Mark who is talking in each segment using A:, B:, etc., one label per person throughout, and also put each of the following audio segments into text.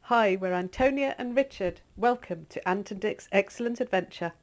A: Hi, we're Antonia and Richard. Welcome to Ant and Dick's Excellent Adventure.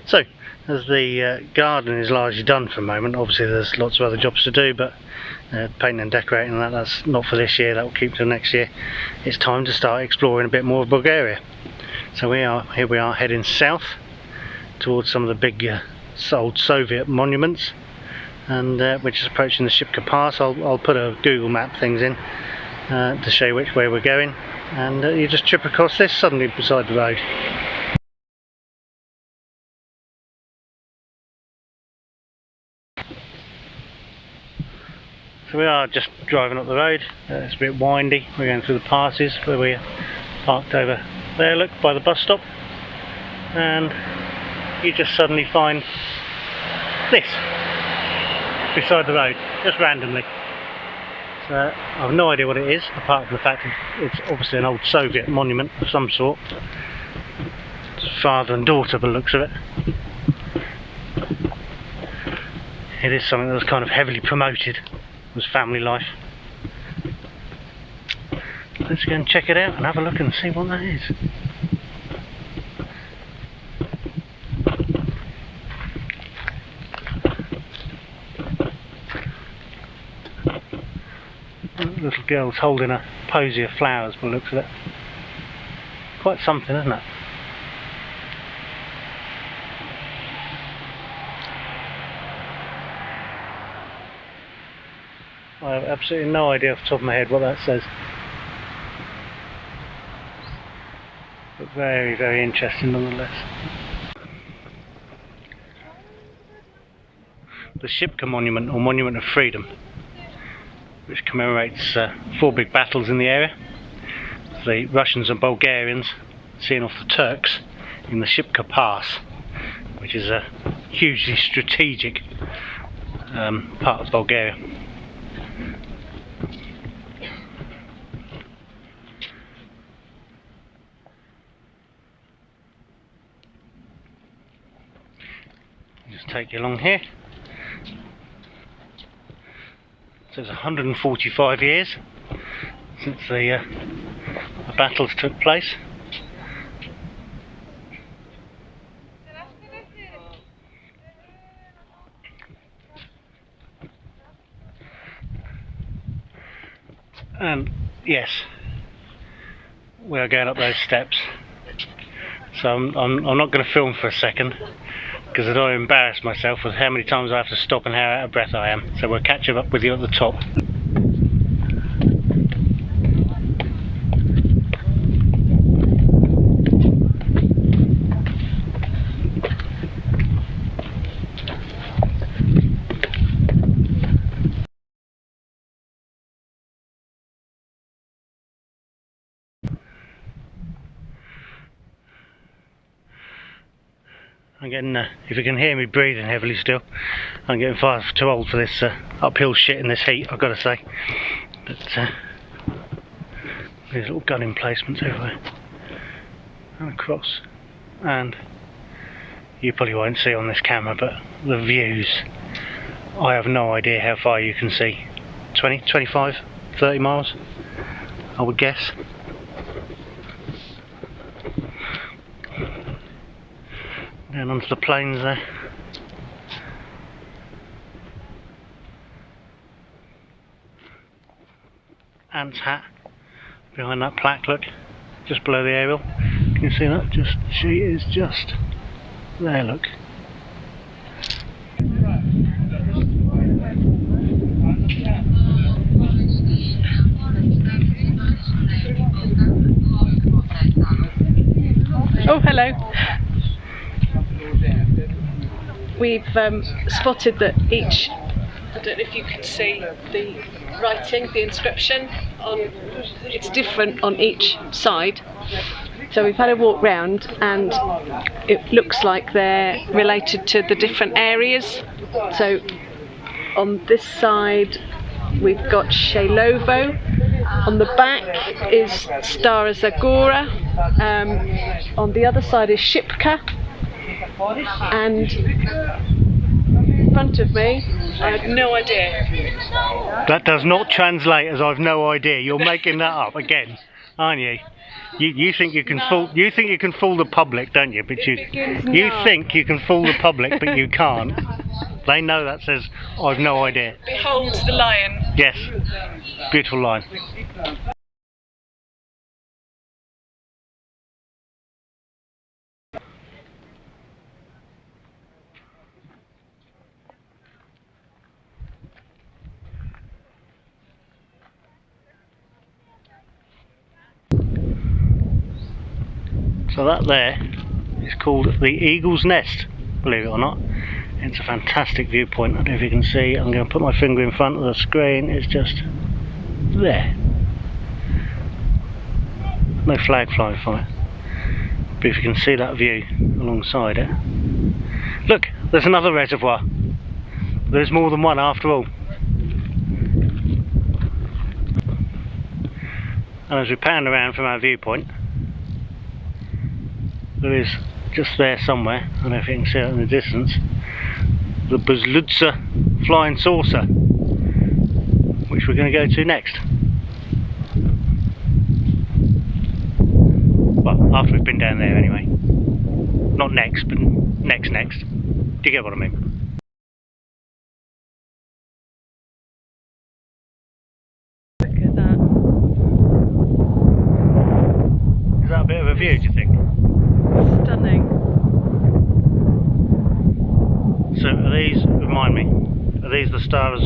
B: So, as the garden is largely done for the moment, obviously there's lots of other jobs to do, but painting and decorating and that's not for this year, that will keep till next year. It's time to start exploring a bit more of Bulgaria. So here we are heading south towards some of the big old Soviet monuments, and we're just approaching the Shipka Pass. I'll put a Google map things in to show you which way we're going, and you just trip across this suddenly beside the road. So we are just driving up the road. It's a bit windy. We're going through the passes where we're parked over there, look, by the bus stop, and you just suddenly find this beside the road, just randomly. So I have no idea what it is, apart from the fact it's obviously an old Soviet monument of some sort. It's father and daughter by the looks of it. It is something that was kind of heavily promoted. Was family life. Let's go and check it out and have a look and see what that is. The little girl's holding a posy of flowers by the looks of it. Quite something, isn't it? I have absolutely no idea off the top of my head what that says. But very, very interesting nonetheless. The Shipka Monument, or Monument of Freedom, which commemorates 4 big battles in the area. The Russians and Bulgarians seeing off the Turks in the Shipka Pass, which is a hugely strategic part of Bulgaria. Just take you along here. So it's 145 years since the battles took place. And yes, we are going up those steps. So I'm not going to film for a second, because I don't want to embarrass myself with how many times I have to stop and how out of breath I am. So we'll catch up with you at the top. I'm getting, if you can hear me breathing heavily still, I'm getting far too old for this uphill shit in this heat, I've got to say. But these little gun emplacements everywhere. And across. And you probably won't see on this camera, but the views. I have no idea how far you can see. 20, 25, 30 miles, I would guess. Down onto the plains there. Ant's hat behind that plaque, look, just below the aerial. Can you see that? She is just there, look.
A: Oh, hello. We've spotted that each, I don't know if you can see the writing, the inscription, it's different on each side. So we've had a walk round and it looks like they're related to the different areas. So on this side we've got Shailovo, on the back is Stara Zagora, on the other side is Shipka, and front of me. I had no idea.
B: That does not translate as I've no idea. You're making that up again, aren't you? You think you can fool the public, don't you? But you think you can fool the public, but you can't. They know that says I've no idea.
A: Behold the lion.
B: Yes, beautiful line. So that there is called the Eagle's Nest, believe it or not. It's a fantastic viewpoint. I don't know if you can see. I'm going to put my finger in front of the screen. It's just there. No flag flying from it. But if you can see that view alongside it. Look, there's another reservoir. There's more than one after all. And as we pan around from our viewpoint, there is just there somewhere, I don't know if you can see it in the distance, the Bulgarian flying saucer, which we're going to go to next. Well, after we've been down there anyway. Not next, but next. Do you get what I mean?
A: Look at that.
B: Is that a bit of a view, do you think?
A: Stunning.
B: So are these, remind me, are these the Reservoirs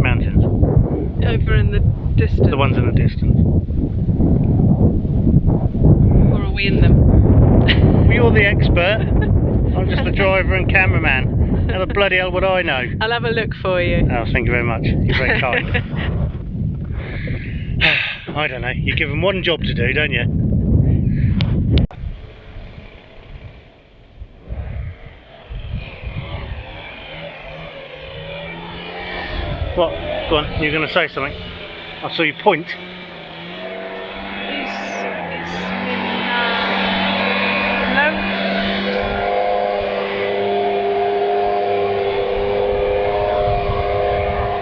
B: mountains?
A: Over in the distance.
B: The ones in the distance.
A: Or are we in them?
B: Well, you're the expert. I'm just the driver and cameraman. How the bloody hell would I know?
A: I'll have a look for you.
B: Oh, thank you very much. You're very kind. I don't know. You give them one job to do, don't you? What? Go on, you're going to say something. I saw you point.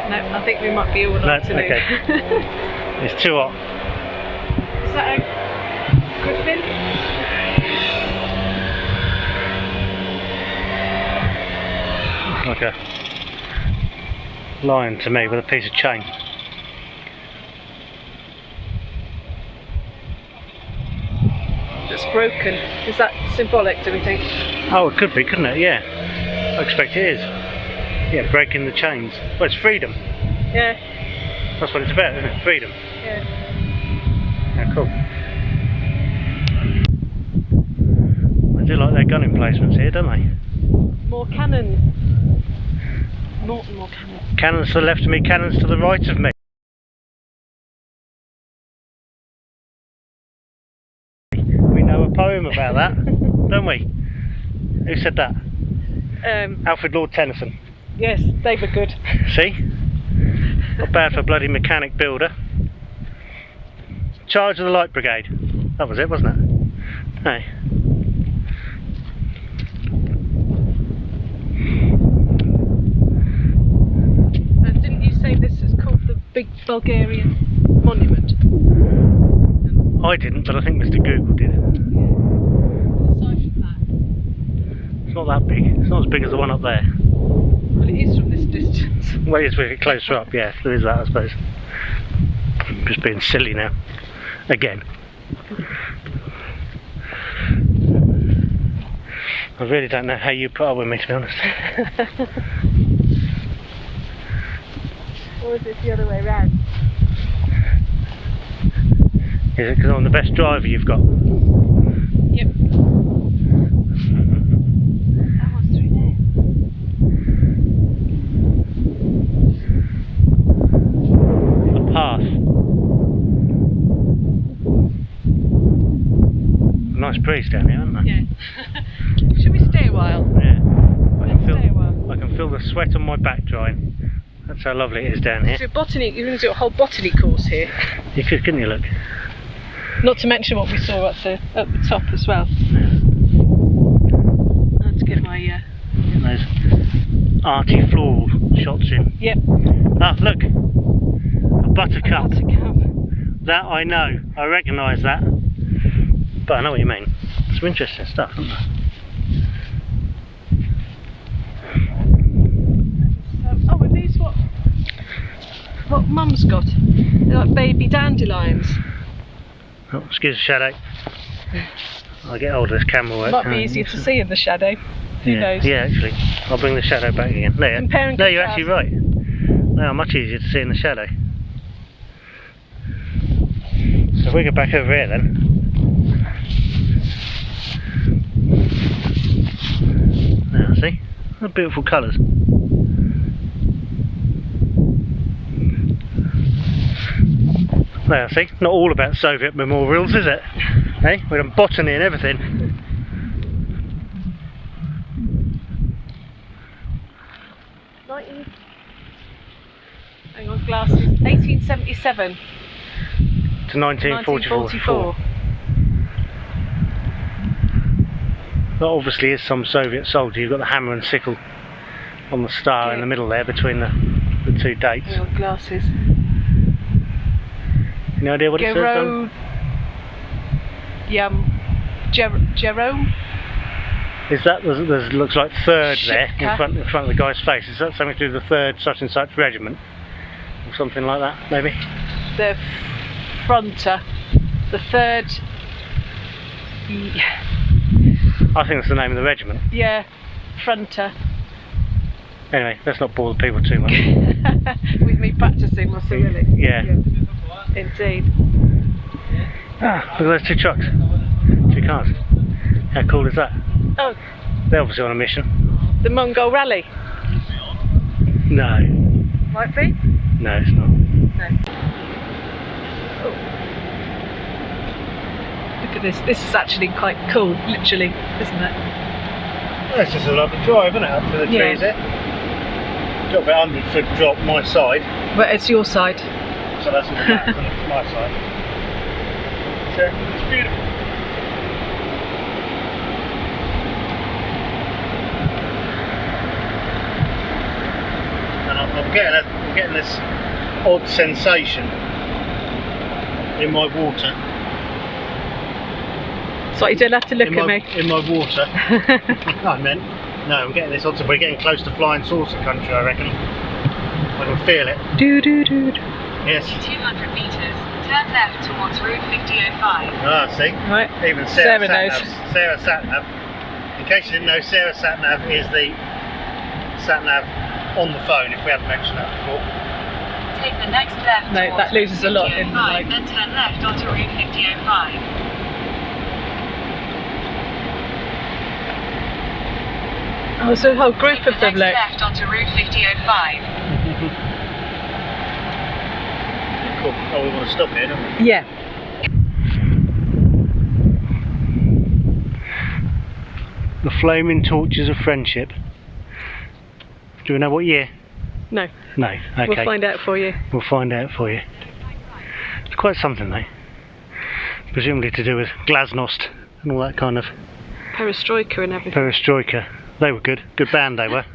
A: No, I think we might be all right to
B: okay. It's too hot.
A: Is that a good fin?
B: Like a lion to me with a piece of chain.
A: That's broken. Is that symbolic, do we think?
B: Oh, it could be, couldn't it? Yeah. I expect it is. Yeah, breaking the chains. Well, it's freedom.
A: Yeah.
B: That's what it's about, isn't it? Freedom.
A: Yeah.
B: Yeah, cool. I do like their gun emplacements here, don't they?
A: More cannons. More cannons.
B: Cannons to the left of me, cannons to the right of me. We know a poem about that, don't we? Who said that? Alfred Lord Tennyson.
A: Yes, they were good.
B: See? Not bad for a bloody mechanic builder. Charge of the Light Brigade. That was it, wasn't it? Hey.
A: Didn't you say this is called the Big Bulgarian Monument?
B: I didn't, but I think Mr. Google did.
A: Aside from that.
B: It's not that big. It's not as big as the one up there.
A: Well, it is from this distance.
B: Well, it's a bit closer up, yeah, there is that, I suppose. I'm just being silly now. Again. I really don't know how you put up with me, to be honest.
A: Or is it the other way around?
B: Is it because I'm the best driver you've got?
A: Yep. That one's through there.
B: The path. Nice breeze down here, aren't there?
A: Yeah. Should we stay a while?
B: Yeah.
A: Stay a while.
B: I can feel the sweat on my back drying. That's how lovely it is down here.
A: So botany, you can do a whole botany course here.
B: You could, couldn't you, look?
A: Not to mention what we saw at the top as well. I had to get my
B: Those arty floral shots in.
A: Yep.
B: Ah, look, a buttercup.
A: Buttercup.
B: That I know, I recognise that, but I know what you mean. Some interesting stuff, isn't there?
A: Oh, are these what Mum's got? They're like baby dandelions.
B: Oh, excuse the shadow. I'll get hold of this camera work.
A: Might be easier to see in the shadow. Who knows?
B: Yeah, actually. I'll bring the shadow back again. There. No, you're actually right. No, much easier to see in the shadow. So if we go back over here then. Now, see? What beautiful colours. Now, see? Not all about Soviet memorials, is it? Hey, with them botany and everything.
A: Hang on, glasses. 1877
B: to 1944. That obviously is some Soviet soldier. You've got the hammer and sickle on the star in the middle there between the two dates.
A: Hang on, glasses.
B: Any idea what it says?
A: Jerome?
B: Is that there's looks like third there in front of the guy's face? Is that something to do with the third such and such regiment, or something like that? Maybe.
A: The fronter, the third.
B: I think that's the name of the regiment.
A: Yeah, fronter.
B: Anyway, let's not bore the people too much.
A: With me practising my Cyrillic.
B: Yeah.
A: Indeed.
B: Ah, look at those two trucks. Two cars. How cool is that?
A: Oh.
B: They're obviously on a mission.
A: The Mongol Rally?
B: No.
A: Might be?
B: No, it's not.
A: No. Oh. Look at this. This is actually quite cool, literally, isn't it?
B: Well, it's just a lovely drive, isn't it? Up to the trees there. Got about 100-foot drop my side.
A: But it's your side.
B: So that's on the back, on my side. So it's beautiful. And I'm getting this odd sensation in my water.
A: So you don't have to look at me.
B: In my water. No, I'm getting this odd. We're getting close to flying saucer country, I reckon. I can feel it.
A: Do do do.
B: Yes.
C: 200 metres, turn left towards Route 5005.
B: Ah, see?
A: Right.
B: Even Sarah
A: knows.
B: Sarah Satnav. In case you didn't know, Sarah Satnav is the Satnav on the phone, if we hadn't mentioned that before.
C: Take the next left
A: No, that loses a lot in the like.
C: then turn left onto Route 5005.
A: Oh, so a whole group of them, look.
C: Left onto Route 5005.
B: Cool. Oh, we want to stop here, don't we?
A: Yeah.
B: The Flaming Torches of Friendship. Do we know what year?
A: No.
B: No. Okay.
A: We'll find out for you.
B: We'll find out for you. It's quite something, though. Presumably to do with glasnost and all that kind of.
A: Perestroika and everything.
B: Perestroika. They were good. Good band they were.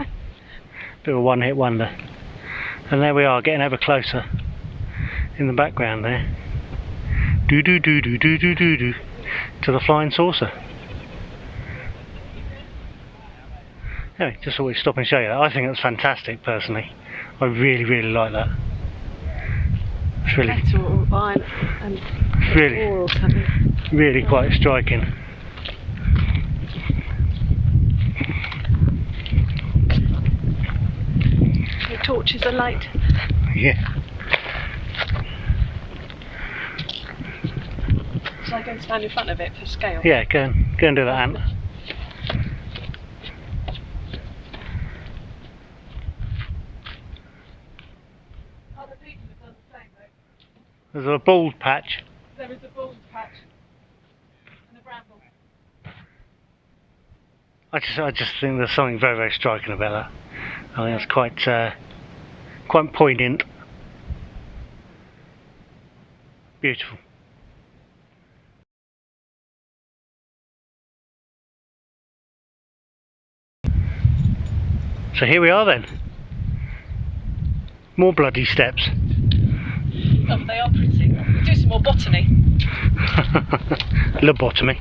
B: Bit of a one-hit wonder. And there we are, getting ever closer. In the background there. Do do do do do do do do. To the flying saucer. Anyway, just thought we'd stop and show you that. I think that's fantastic, personally. I really, really like that. It's really,
A: metal or iron and
B: really,
A: ore or something.
B: really quite striking.
A: The torches are light.
B: Yeah.
A: Shall I go and stand in front of it for scale?
B: Yeah, go and do that, Ant.
A: Other people have done the same though.
B: There's a bald patch.
A: There is a bald patch and a bramble.
B: I just think there's something very, very striking about that. I think it's quite poignant. Beautiful. So here we are then. More bloody steps.
A: Oh, they are pretty. We'll do some more botany.
B: Lobotomy.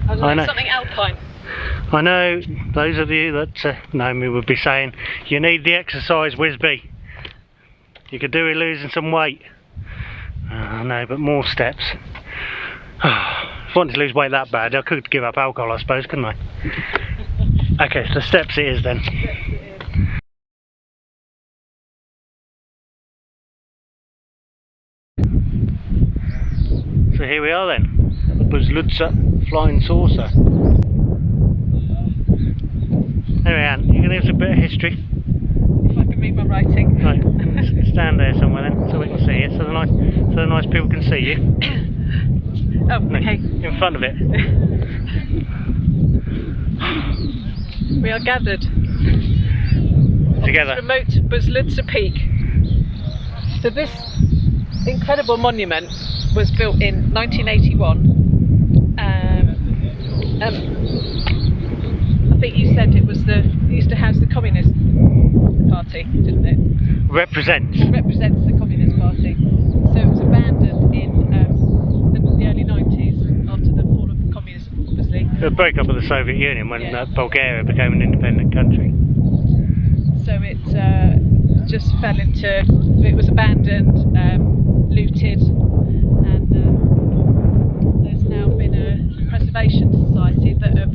A: I know. Something alpine.
B: I know those of you that know me would be saying, you need the exercise, Wisby. You could do with losing some weight. I know, but more steps. If I wanted to lose weight that bad, I could give up alcohol, I suppose, couldn't I? Okay, so steps it is then. So here we are then, the Bulgarian flying saucer. Anyway, Anne, you can give us a bit of history.
A: If I can read my writing.
B: Right, stand there somewhere then, so we can see you, so the nice people can see you.
A: Oh, okay.
B: In front of it.
A: We are gathered
B: together.
A: On this remote Bulgarian peak. So this incredible monument was built in 1981. I think you said it used to house the Communist Party, didn't it?
B: Represents
A: the Communist Party. So it was abandoned in the early 90s after the fall of communism, obviously.
B: The breakup of the Soviet Union when Bulgaria became an independent country.
A: So it just fell into, it was abandoned, looted, and there's now been a preservation society that have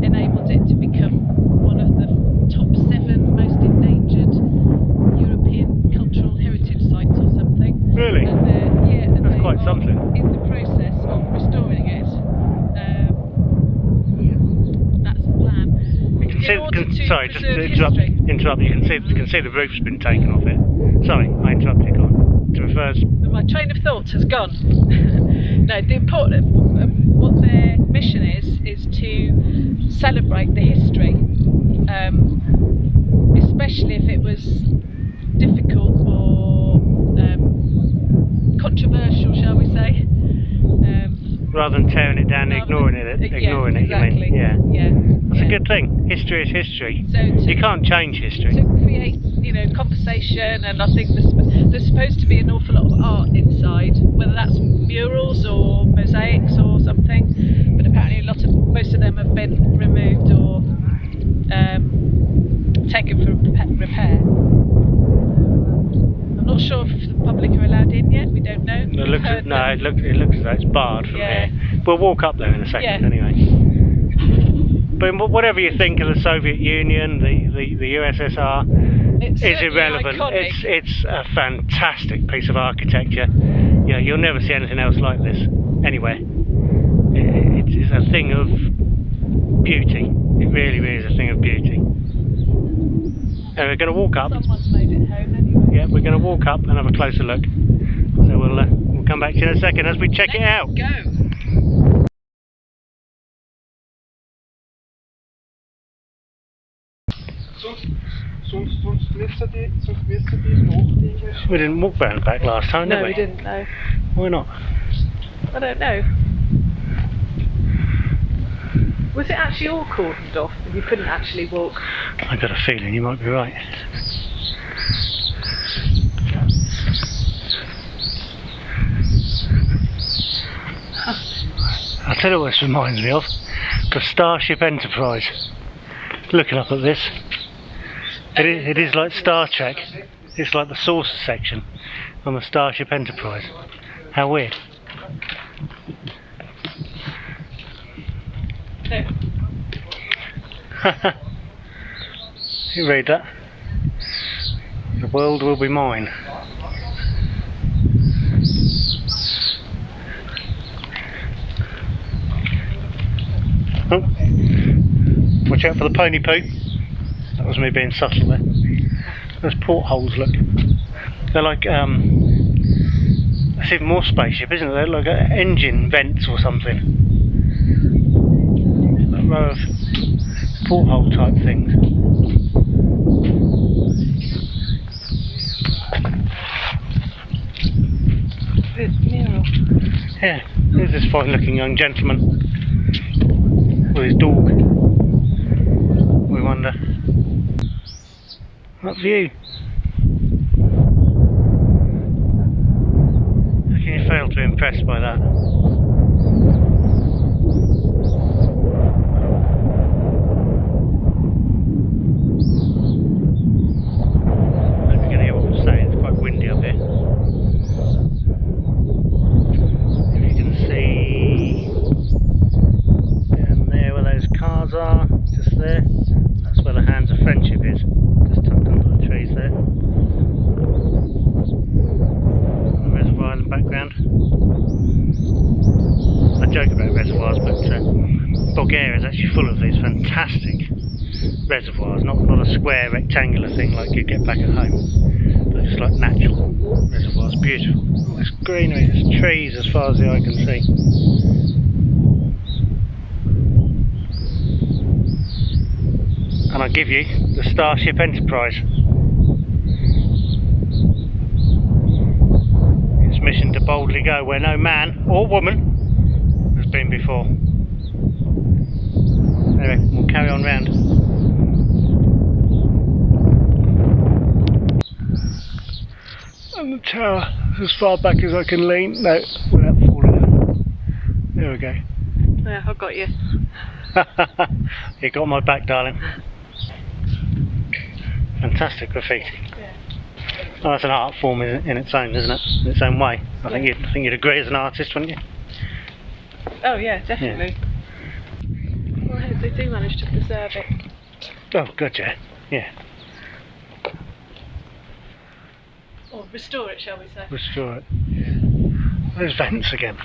A: enabled it to become one of the top 7 most endangered European cultural heritage sites or something.
B: Really?
A: And
B: that's quite something.
A: In the process of restoring it. That's the plan.
B: You can see, sorry, just to interrupt. You can see the roof's been taken off it. Sorry, I interrupted you. Go on. To reverse.
A: My train of thought has gone. No, the important, what their mission is to celebrate the history, especially if it was difficult or controversial, shall we say.
B: Rather than tearing it down and ignoring it,
A: exactly.
B: You mean?
A: Yeah.
B: That's a good thing. History is history.
A: So
B: you can't change history.
A: To create, conversation, and I think there's supposed to be an awful lot of art inside, whether that's murals or mosaics or something. But apparently, most of them have been removed or taken for repair. I'm not sure if the public are allowed in yet. We don't know.
B: It looks as though it's barred from here. We'll walk up there in a second anyway. But whatever you think of the Soviet Union, the USSR, it's irrelevant. It's a fantastic piece of architecture. Yeah, you'll never see anything else like this anywhere. It's a thing of beauty. It really is a thing of beauty. And we're going to walk up.
A: Someone's made it home anyway.
B: Yeah, we're going to walk up and have a closer look. So we'll come back to you in a second as we check it out.
A: Go.
B: We didn't walk round back last time, did we?
A: No, we didn't, no.
B: Why not?
A: I don't know. Was it actually all cordoned off and you couldn't actually walk?
B: I got a feeling you might be right. I'll tell you what this reminds me of. The Starship Enterprise. Looking up at this. It is like Star Trek. It's like the saucer section on the Starship Enterprise. How weird. You read that? The world will be mine. Oh. Watch out for the pony poo. That was me being subtle there. Those portholes, look. They're like, it's even more spaceship, isn't it? They're like engine vents or something. A row of porthole type things.
A: Mural.
B: Yeah, there's this fine looking young gentleman with his dog. We That view. How can you fail to be impressed by that? Hope you can hear what I'm saying, it's quite windy up here. If you can see down there where those cars are, just there, that's where the Hands of Friendship is, just tucked under the trees there. The reservoir in the background. I joke about reservoirs, but Bulgaria is actually full of these fantastic reservoirs, not a square rectangular thing like you get back at home, but just like natural reservoirs. Beautiful. All this greenery, there's trees as far as the eye can see. And I give you the Starship Enterprise. Its mission to boldly go where no man or woman has been before. Anyway, we'll carry on round. And the tower is as far back as I can lean. No, without falling out. There we go.
A: Yeah, I've got you.
B: You got my back, darling. Fantastic graffiti.
A: Yeah.
B: Well, that's an art form in its own, isn't it? In its own way. I think you'd agree as an artist, wouldn't you?
A: Oh yeah, definitely. Yeah. Well, I hope they do manage to preserve it.
B: Oh, good, yeah. Yeah.
A: Or restore it, shall we say.
B: Restore it. Yeah. Those vents again.